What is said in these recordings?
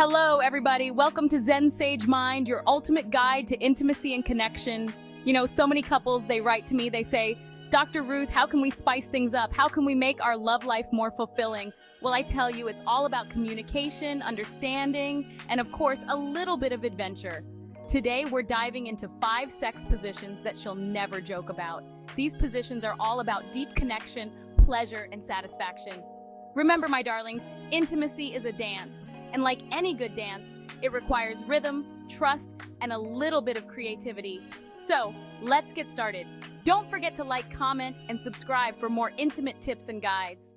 Hello, everybody. Welcome to ZenSageMind, your ultimate guide to intimacy and connection. You know, so many couples, they write to me, they say, Dr. Ruth, how can we spice things up? How can we make our love life more fulfilling? Well, I tell you, it's all about communication, understanding, and of course, a little bit of adventure. Today, we're diving into 5 sex positions that she'll never joke about. These positions are all about deep connection, pleasure, and satisfaction. Remember, my darlings, intimacy is a dance. And like any good dance, it requires rhythm, trust, and a little bit of creativity. So, let's get started. Don't forget to like, comment, and subscribe for more intimate tips and guides.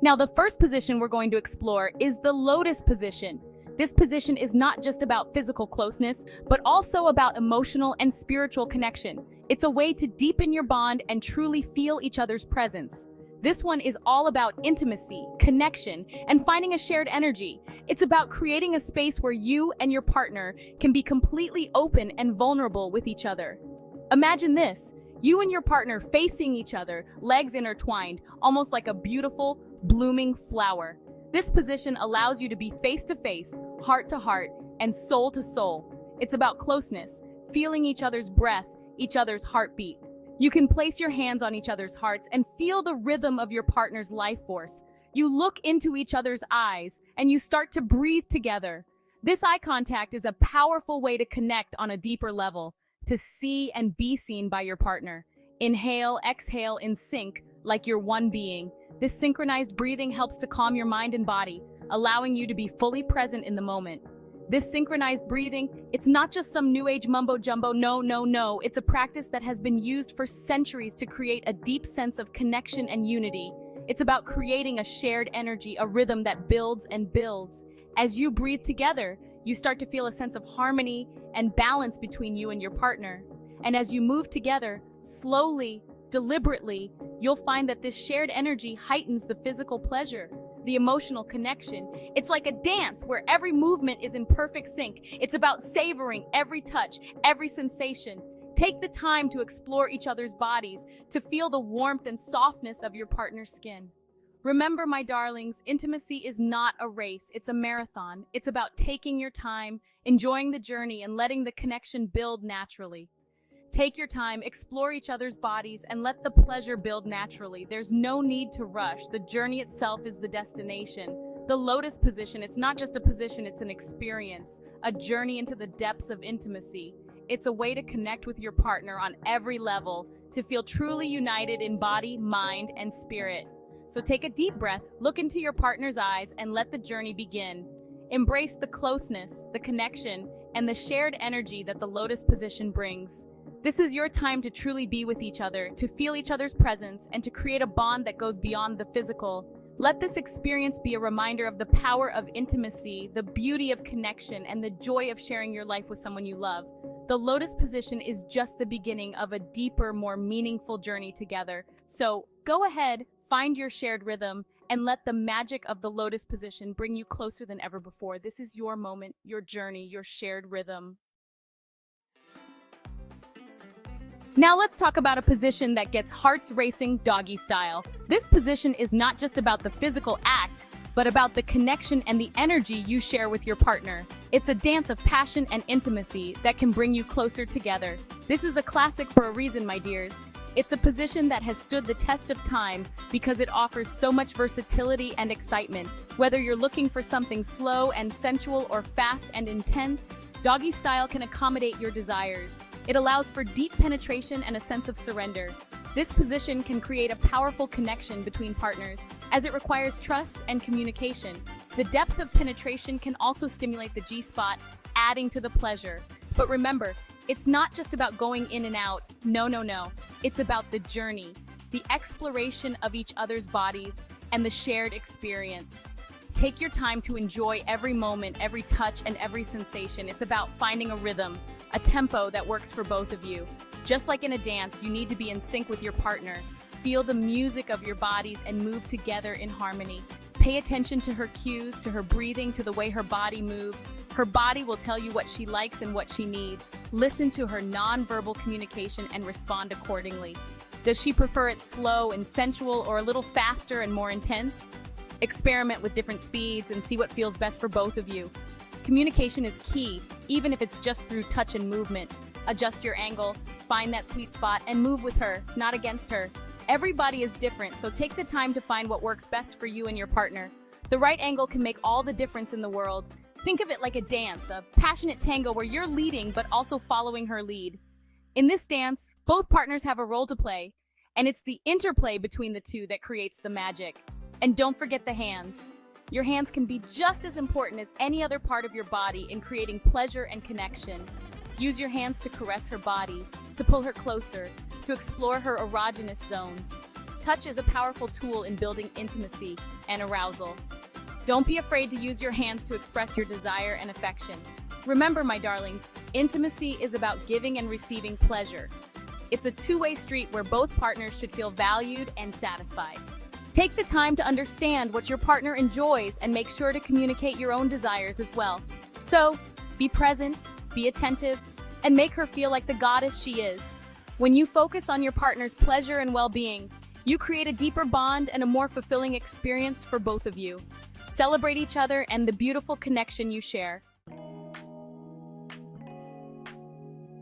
Now, the first position we're going to explore is the Lotus Position. This position is not just about physical closeness, but also about emotional and spiritual connection. It's a way to deepen your bond and truly feel each other's presence. This one is all about intimacy, connection, and finding a shared energy. It's about creating a space where you and your partner can be completely open and vulnerable with each other. Imagine this, you and your partner facing each other, legs intertwined, almost like a beautiful, blooming flower. This position allows you to be face-to-face, heart-to-heart, and soul-to-soul. It's about closeness, feeling each other's breath, each other's heartbeat. You can place your hands on each other's hearts and feel the rhythm of your partner's life force. You look into each other's eyes and you start to breathe together. This eye contact is a powerful way to connect on a deeper level, to see and be seen by your partner. Inhale, exhale in sync, like you're one being. This synchronized breathing helps to calm your mind and body, allowing you to be fully present in the moment. This synchronized breathing, it's not just some new age mumbo jumbo, no. It's a practice that has been used for centuries to create a deep sense of connection and unity. It's about creating a shared energy, a rhythm that builds and builds. As you breathe together, you start to feel a sense of harmony and balance between you and your partner. And as you move together, slowly, deliberately, you'll find that this shared energy heightens the physical pleasure, the emotional connection. It's like a dance where every movement is in perfect sync. It's about savoring every touch, every sensation. Take the time to explore each other's bodies, to feel the warmth and softness of your partner's skin. Remember, my darlings, intimacy is not a race, it's a marathon. It's about taking your time, enjoying the journey, and letting the connection build naturally. Take your time, explore each other's bodies, and let the pleasure build naturally. There's no need to rush. The journey itself is the destination. The Lotus Position, it's not just a position, it's an experience, a journey into the depths of intimacy. It's a way to connect with your partner on every level, to feel truly united in body, mind, and spirit. So take a deep breath, look into your partner's eyes, and let the journey begin. Embrace the closeness, the connection, and the shared energy that the Lotus Position brings. This is your time to truly be with each other, to feel each other's presence, and to create a bond that goes beyond the physical. Let this experience be a reminder of the power of intimacy, the beauty of connection, and the joy of sharing your life with someone you love. The Lotus Position is just the beginning of a deeper, more meaningful journey together. So go ahead, find your shared rhythm, and let the magic of the Lotus Position bring you closer than ever before. This is your moment, your journey, your shared rhythm. Now let's talk about a position that gets hearts racing, Doggy Style. This position is not just about the physical act, but about the connection and the energy you share with your partner. It's a dance of passion and intimacy that can bring you closer together. This is a classic for a reason, my dears. It's a position that has stood the test of time because it offers so much versatility and excitement. Whether you're looking for something slow and sensual or fast and intense, Doggy Style can accommodate your desires. It allows for deep penetration and a sense of surrender. This position can create a powerful connection between partners, as it requires trust and communication. The depth of penetration can also stimulate the G-spot, adding to the pleasure. But remember, it's not just about going in and out. No. It's about the journey, the exploration of each other's bodies, and the shared experience. Take your time to enjoy every moment, every touch, and every sensation. It's about finding a rhythm, a tempo that works for both of you. Just like in a dance, you need to be in sync with your partner. Feel the music of your bodies and move together in harmony. Pay attention to her cues, to her breathing, to the way her body moves. Her body will tell you what she likes and what she needs. Listen to her non-verbal communication and respond accordingly. Does she prefer it slow and sensual or a little faster and more intense? Experiment with different speeds and see what feels best for both of you. Communication is key, even if it's just through touch and movement. Adjust your angle, find that sweet spot, and move with her, not against her. Everybody is different, so take the time to find what works best for you and your partner. The right angle can make all the difference in the world. Think of it like a dance, a passionate tango where you're leading but also following her lead. In this dance, both partners have a role to play, and it's the interplay between the two that creates the magic. And don't forget the hands. Your hands can be just as important as any other part of your body in creating pleasure and connection. Use your hands to caress her body, to pull her closer, to explore her erogenous zones. Touch is a powerful tool in building intimacy and arousal. Don't be afraid to use your hands to express your desire and affection. Remember, my darlings, intimacy is about giving and receiving pleasure. It's a two-way street where both partners should feel valued and satisfied. Take the time to understand what your partner enjoys and make sure to communicate your own desires as well. So, be present, be attentive, and make her feel like the goddess she is. When you focus on your partner's pleasure and well-being, you create a deeper bond and a more fulfilling experience for both of you. Celebrate each other and the beautiful connection you share.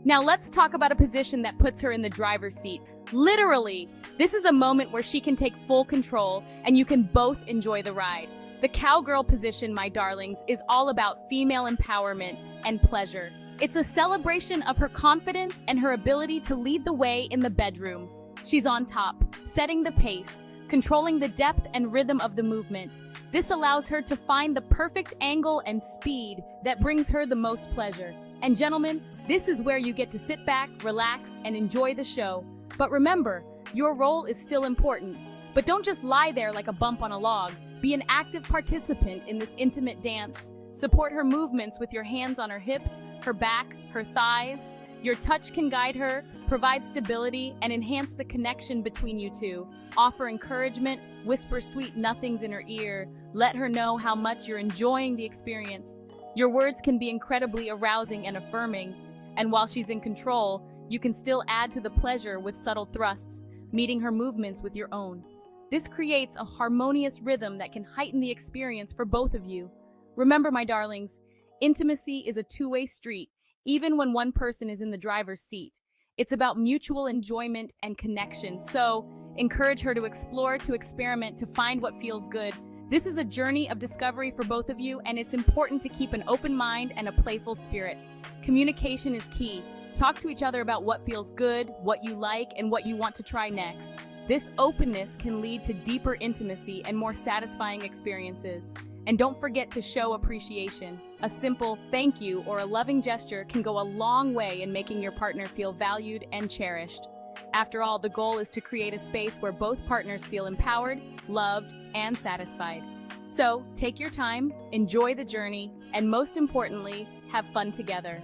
Now let's talk about a position that puts her in the driver's seat. Literally, this is a moment where she can take full control and you can both enjoy the ride. The Cowgirl Position, my darlings, is all about female empowerment and pleasure. It's a celebration of her confidence and her ability to lead the way in the bedroom. She's on top, setting the pace, controlling the depth and rhythm of the movement. This allows her to find the perfect angle and speed that brings her the most pleasure. And gentlemen, this is where you get to sit back, relax, and enjoy the show. But remember, your role is still important. But don't just lie there like a bump on a log. Be an active participant in this intimate dance. Support her movements with your hands on her hips, her back, her thighs. Your touch can guide her, provide stability, and enhance the connection between you two. Offer encouragement, whisper sweet nothings in her ear. Let her know how much you're enjoying the experience. Your words can be incredibly arousing and affirming. And while she's in control, you can still add to the pleasure with subtle thrusts, meeting her movements with your own. This creates a harmonious rhythm that can heighten the experience for both of you. Remember, my darlings, intimacy is a two-way street, even when one person is in the driver's seat. It's about mutual enjoyment and connection. So, encourage her to explore, to experiment, to find what feels good. This is a journey of discovery for both of you, and it's important to keep an open mind and a playful spirit. Communication is key. Talk to each other about what feels good, what you like, and what you want to try next. This openness can lead to deeper intimacy and more satisfying experiences. And don't forget to show appreciation. A simple thank you or a loving gesture can go a long way in making your partner feel valued and cherished. After all, the goal is to create a space where both partners feel empowered, loved, and satisfied. So, take your time, enjoy the journey, and most importantly, have fun together.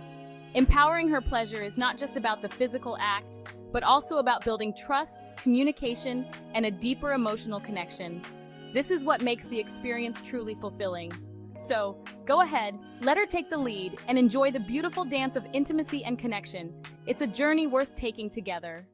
Empowering her pleasure is not just about the physical act, but also about building trust, communication, and a deeper emotional connection. This is what makes the experience truly fulfilling. So, go ahead, let her take the lead, and enjoy the beautiful dance of intimacy and connection. It's a journey worth taking together.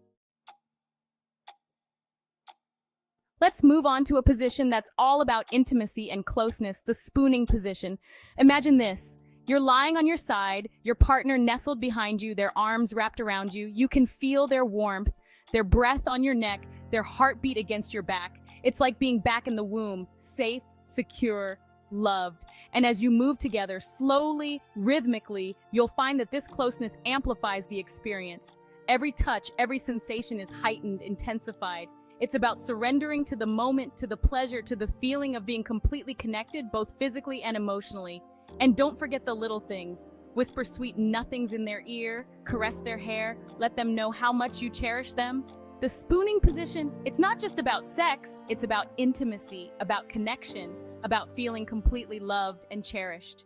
Let's move on to a position that's all about intimacy and closeness, the spooning position. Imagine this. You're lying on your side, your partner nestled behind you, their arms wrapped around you. You can feel their warmth, their breath on your neck, their heartbeat against your back. It's like being back in the womb, safe, secure, loved. And as you move together, slowly, rhythmically, you'll find that this closeness amplifies the experience. Every touch, every sensation is heightened, intensified. It's about surrendering to the moment, to the pleasure, to the feeling of being completely connected, both physically and emotionally. And don't forget the little things. Whisper sweet nothings in their ear, caress their hair, let them know how much you cherish them. The spooning position, it's not just about sex, it's about intimacy, about connection, about feeling completely loved and cherished.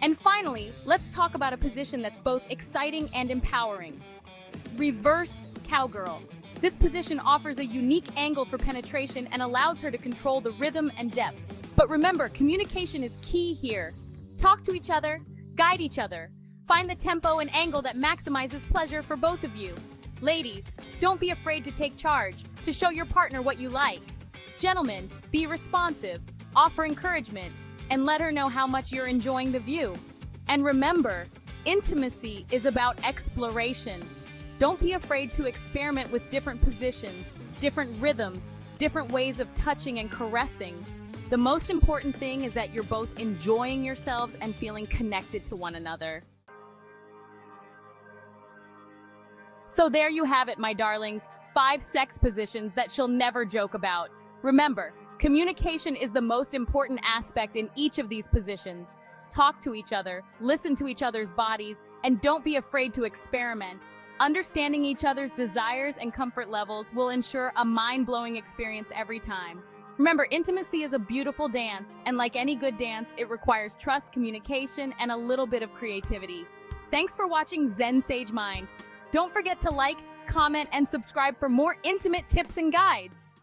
And finally, let's talk about a position that's both exciting and empowering. Reverse Cowgirl. This position offers a unique angle for penetration and allows her to control the rhythm and depth. But remember, communication is key here. Talk to each other, guide each other. Find the tempo and angle that maximizes pleasure for both of you. Ladies, don't be afraid to take charge, to show your partner what you like. Gentlemen, be responsive, offer encouragement, and let her know how much you're enjoying the view. And remember, intimacy is about exploration. Don't be afraid to experiment with different positions, different rhythms, different ways of touching and caressing. The most important thing is that you're both enjoying yourselves and feeling connected to one another. So there you have it, my darlings, 5 sex positions that she'll never joke about. Remember, communication is the most important aspect in each of these positions. Talk to each other, listen to each other's bodies, and don't be afraid to experiment. Understanding each other's desires and comfort levels will ensure a mind-blowing experience every time. Remember, intimacy is a beautiful dance, and like any good dance, it requires trust, communication, and a little bit of creativity. Thanks for watching ZenSageMind. Don't forget to like, comment, and subscribe for more intimate tips and guides.